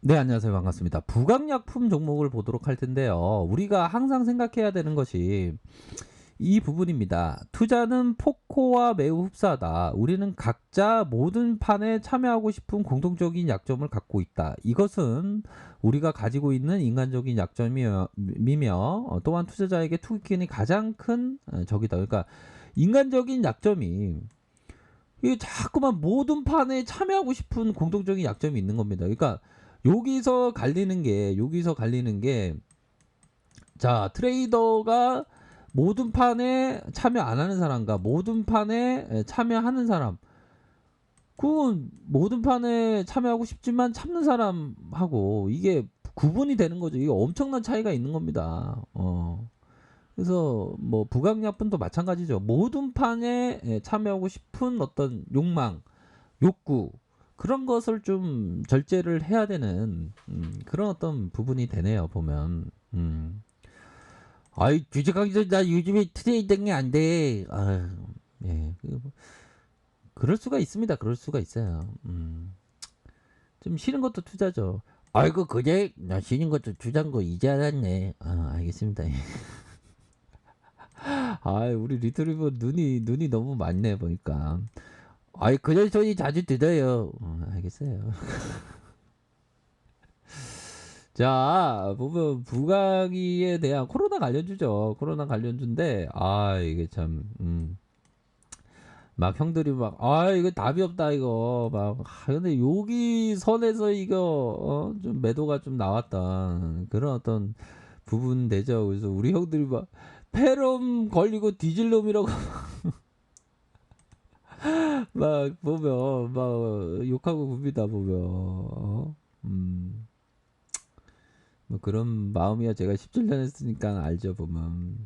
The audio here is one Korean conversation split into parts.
네, 안녕하세요. 반갑습니다. 부강약품 종목을 보도록 할 텐데요. 우리가 항상 생각해야 되는 것이 이 부분입니다. 투자는 포코와 매우 흡사하다. 우리는 각자 모든 판에 참여하고 싶은 공통적인 약점을 갖고 있다. 이것은 우리가 가지고 있는 인간적인 약점이며 또한 투자자에게 투기권이 가장 큰 적이다. 그러니까 인간적인 약점이 이게 자꾸만 모든 판에 참여하고 싶은 공통적인 약점이 있는 겁니다. 그러니까 여기서 갈리는 게 자, 트레이더가 모든 판에 참여 안 하는 사람과 모든 판에 참여하는 사람. 그건 모든 판에 참여하고 싶지만 참는 사람하고 이게 구분이 되는 거죠. 이게 엄청난 차이가 있는 겁니다. 그래서 뭐 부강약품도 마찬가지죠. 모든 판에 참여하고 싶은 어떤 욕망, 욕구 그런 것을 좀 절제를 해야 되는 그런 어떤 부분이 되네요. 보면. 아이 주식 강의도 나 요즘에 트레이딩이 안 돼. 아, 예, 그럴 수가 있습니다. 그럴 수가 있어요. 좀 싫은 것도 투자죠. 아이고 그제 나 싫은 것도 투자인 거 이제 알았네. 아, 알겠습니다. 아, 우리 리트리버 눈이 너무 많네 보니까. 아이 그전 소리 자주 들어요. 알겠어요. 자, 보면 부가기에 대한 코로나 관련주죠. 코로나 관련주인데, 아, 이게 참, 막 형들이 막, 아, 이거 답이 없다, 이거. 막, 근데 여기 선에서 이거, 좀 매도가 좀 나왔던 그런 어떤 부분 되죠. 그래서 우리 형들이 막, 폐렴 걸리고 뒤질 놈이라고 막 보면, 막 욕하고 굽니다, 보면. 뭐 그런 마음이야 제가 17년 했으니까 알죠 보면.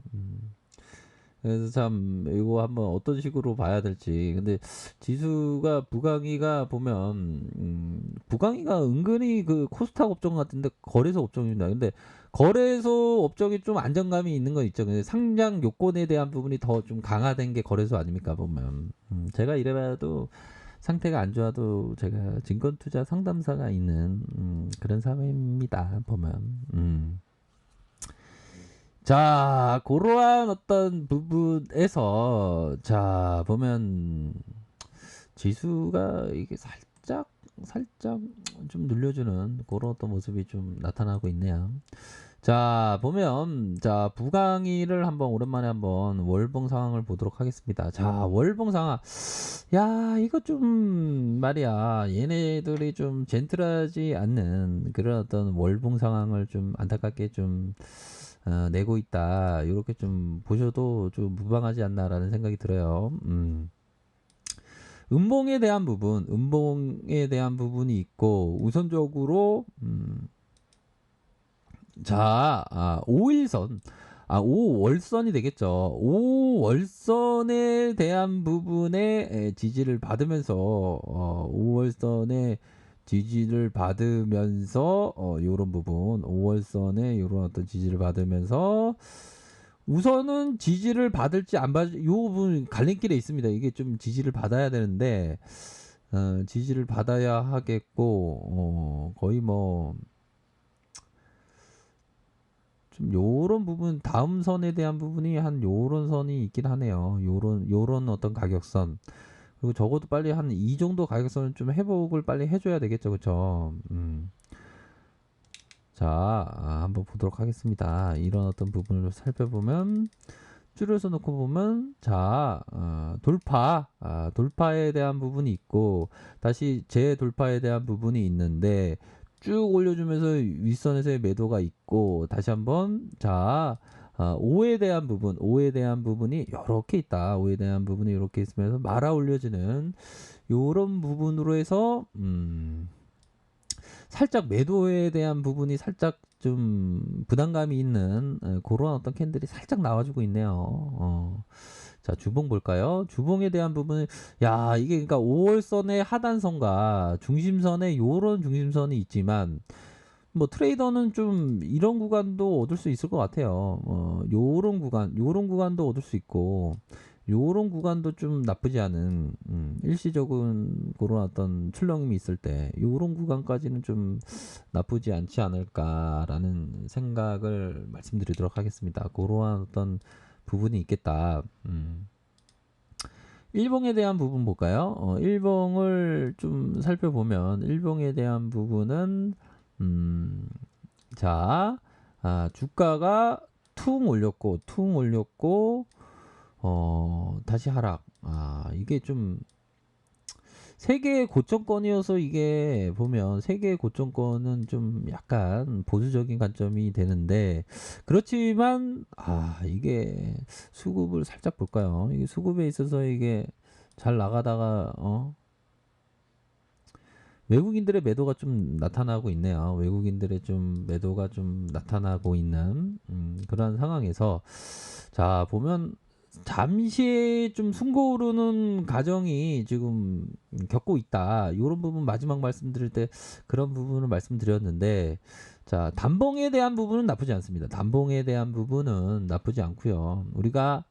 그래서 참 이거 한번 어떤 식으로 봐야 될지. 근데 지수가 부강이가 보면 부강이가 은근히 그 코스닥 업종 같은데 거래소 업종입니다. 근데 거래소 업종이 좀 안정감이 있는 건 있죠. 근데 상장 요건에 대한 부분이 더 좀 강화된 게 거래소 아닙니까 보면. 제가 이래봐도 상태가 안 좋아도 제가 증권 투자 상담사가 있는 그런 사회입니다 보면. 자, 그러한 어떤 부분에서 자 보면 지수가 이게 살짝 좀 눌려주는 그런 어떤 모습이 좀 나타나고 있네요. 자 보면 자 부강의를 한번 오랜만에 한번 월봉 상황을 보도록 하겠습니다. 자 월봉 상황, 야 이거 좀 말이야 얘네들이 좀 젠틀하지 않는 그런 어떤 월봉 상황을 좀 안타깝게 좀 내고 있다. 이렇게 좀 보셔도 좀 무방하지 않나라는 생각이 들어요. 음봉에 대한 부분이 있고 우선적으로 자, 5일선, 5월선이 되겠죠. 5월선에 대한 부분에 지지를 받으면서, 5월선에 지지를 받으면서, 요런 부분, 5월선에 요런 어떤 지지를 받으면서, 우선은 지지를 받을지 안 받을지, 요 부분 갈림길에 있습니다. 이게 좀 지지를 받아야 되는데, 지지를 받아야 하겠고, 거의 뭐, 좀 요런 부분 다음 선에 대한 부분이 한 요런 선이 있긴 하네요. 요런 어떤 가격선. 그리고 적어도 빨리 한 이 정도 가격선을 좀 회복을 빨리 해줘야 되겠죠, 그쵸? 자, 한번 보도록 하겠습니다. 이런 어떤 부분을 살펴보면 줄여서 놓고 보면 자, 돌파에 대한 부분이 있고 다시 재돌파에 대한 부분이 있는데 쭉 올려주면서 윗선에서의 매도가 있고 다시 한번 자, 5에 대한 부분이 이렇게 있다. 5에 대한 부분이 이렇게 있으면서 말아 올려지는 요런 부분으로 해서 살짝 매도에 대한 부분이 살짝 좀 부담감이 있는 그런 어떤 캔들이 살짝 나와주고 있네요. 자, 주봉 볼까요? 주봉에 대한 부분은 야 이게 그러니까 5월선의 하단선과 중심선에 요런 중심선이 있지만 뭐 트레이더는 좀 이런 구간도 얻을 수 있을 것 같아요. 요런 구간도 얻을 수 있고 요런 구간도 좀 나쁘지 않은 일시적인 그런 어떤 출렁임이 있을 때 요런 구간까지는 좀 나쁘지 않지 않을까라는 생각을 말씀드리도록 하겠습니다. 그러한 어떤 부분이 있겠다. 일봉에 대한 부분 볼까요? 일봉을 좀 살펴보면 일봉에 대한 부분은 자, 주가가 퉁 올렸고 다시 하락. 이게 좀 세계의 고점권이어서 이게 보면 세계의 고점권은 좀 약간 보수적인 관점이 되는데 그렇지만 이게 수급을 살짝 볼까요? 이게 수급에 있어서 이게 잘 나가다가 외국인들의 매도가 좀 나타나고 있네요. 외국인들의 좀 매도가 좀 나타나고 있는 그런 상황에서 자 보면 잠시 좀 숨고 오르는 과정이 지금 겪고 있다. 이런 부분 마지막 말씀드릴 때 그런 부분을 말씀드렸는데 자 단봉에 대한 부분은 나쁘지 않습니다. 단봉에 대한 부분은 나쁘지 않고요. 우리가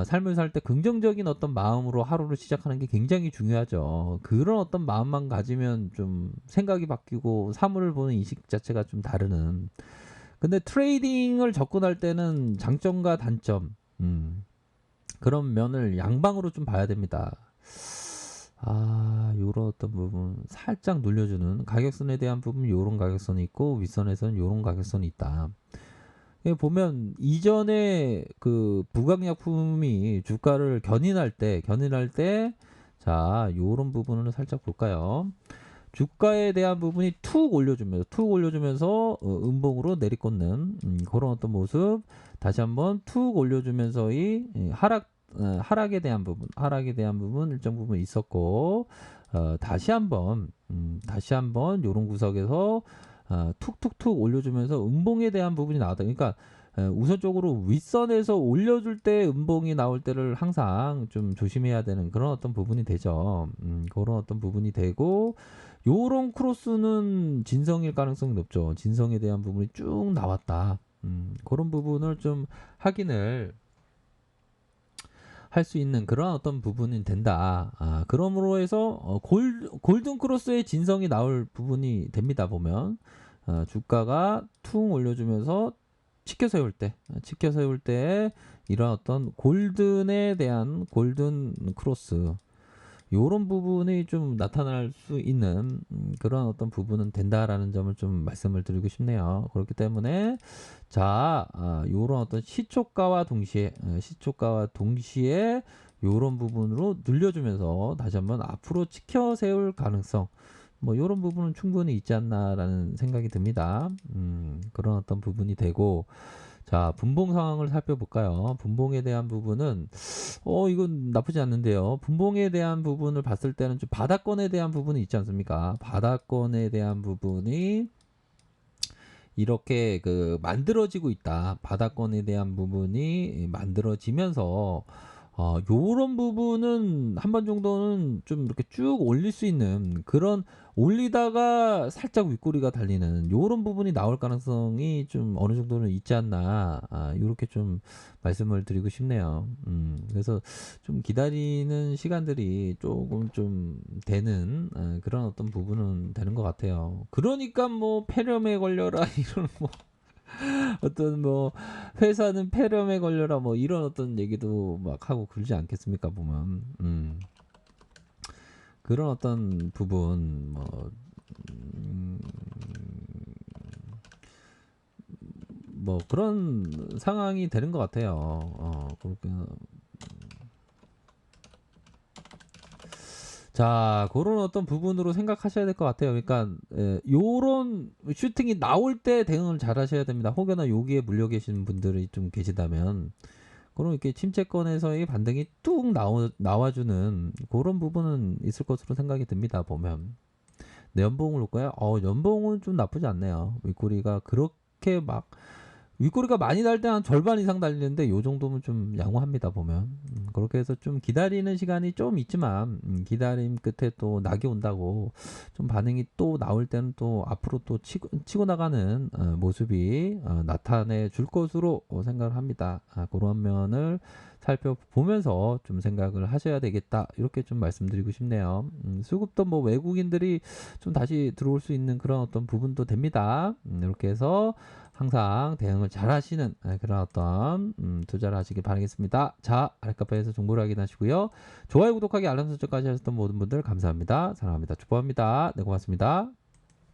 삶을 살 때 긍정적인 어떤 마음으로 하루를 시작하는 게 굉장히 중요하죠. 그런 어떤 마음만 가지면 좀 생각이 바뀌고 사물을 보는 인식 자체가 좀 다르는. 근데 트레이딩을 접근할 때는 장점과 단점, 그런 면을 양방으로 좀 봐야 됩니다. 요런 어떤 부분 살짝 눌려주는 가격선에 대한 부분 요런 가격선이 있고 윗선에서는 요런 가격선이 있다. 보면 이전에 그 부강약품이 주가를 견인할 때 자 요런 부분을 살짝 볼까요? 주가에 대한 부분이 툭 올려주면서 음봉으로 내리꽂는 그런 어떤 모습 다시 한번 툭 올려주면서 이 하락에 대한 부분 일정 부분 있었고 다시 한번 요런 구석에서 툭툭툭 올려주면서 음봉에 대한 부분이 나왔다. 그러니까 우선적으로 윗선에서 올려줄 때 음봉이 나올 때를 항상 좀 조심해야 되는 그런 어떤 부분이 되죠. 그런 어떤 부분이 되고 요런 크로스는 진성일 가능성이 높죠. 진성에 대한 부분이 쭉 나왔다. 그런 부분을 좀 확인을 할 수 있는 그런 어떤 부분이 된다. 그러므로 해서 골든 크로스의 진성이 나올 부분이 됩니다. 보면 주가가 퉁 올려주면서 치켜 세울 때 이런 어떤 골든에 대한 골든 크로스 요런 부분이 좀 나타날 수 있는 그런 어떤 부분은 된다라는 점을 좀 말씀을 드리고 싶네요. 그렇기 때문에 자, 요런 어떤 시초가와 동시에 요런 부분으로 늘려주면서 다시 한번 앞으로 치켜 세울 가능성 뭐 요런 부분은 충분히 있지 않나라는 생각이 듭니다. 그런 어떤 부분이 되고 자, 분봉 상황을 살펴볼까요? 분봉에 대한 부분은 이건 나쁘지 않는데요. 분봉에 대한 부분을 봤을 때는 좀 바닥권에 대한 부분이 있지 않습니까? 바닥권에 대한 부분이 이렇게 그 만들어지고 있다. 바닥권에 대한 부분이 만들어지면서 요런 부분은 한 번 정도는 좀 이렇게 쭉 올릴 수 있는 그런 올리다가 살짝 윗꼬리가 달리는 요런 부분이 나올 가능성이 좀 어느 정도는 있지 않나 요렇게 좀 말씀을 드리고 싶네요. 그래서 좀 기다리는 시간들이 조금 좀 되는 그런 어떤 부분은 되는 것 같아요. 그러니까 뭐 폐렴에 걸려라 이런 뭐 어떤 뭐 회사는 폐렴에 걸려라 뭐 이런 어떤 얘기도 막 하고 그러지 않겠습니까 보면 그런 어떤 부분 음, 뭐 그런 상황이 되는 것 같아요. 그렇게 자, 그런 어떤 부분으로 생각하셔야 될 것 같아요. 그러니까 요런 슈팅이 나올 때 대응을 잘 하셔야 됩니다. 혹여나 여기에 물려 계신 분들이 좀 계시다면 그럼 이렇게 침체권에서의 반등이 뚝 나와주는 그런 부분은 있을 것으로 생각이 듭니다. 보면 내 연봉을 볼까요? 연봉은 좀 나쁘지 않네요. 윗꼬리가 그렇게 막 윗꼬리가 많이 달 때 한 절반 이상 달리는데 요 정도면 좀 양호합니다 보면. 그렇게 해서 좀 기다리는 시간이 좀 있지만 기다림 끝에 또 낙이 온다고 좀 반응이 또 나올 때는 또 앞으로 또 치고 나가는 모습이 나타내 줄 것으로 생각을 합니다. 그런 면을 살펴보면서 좀 생각을 하셔야 되겠다 이렇게 좀 말씀드리고 싶네요. 수급도 뭐 외국인들이 좀 다시 들어올 수 있는 그런 어떤 부분도 됩니다. 이렇게 해서 항상 대응을 잘 하시는 그런 어떤 투자를 하시길 바라겠습니다. 자, 아랫카페에서 정보를 확인하시고요. 좋아요, 구독하기, 알람 설정까지 하셨던 모든 분들 감사합니다. 사랑합니다. 축복합니다. 네, 고맙습니다.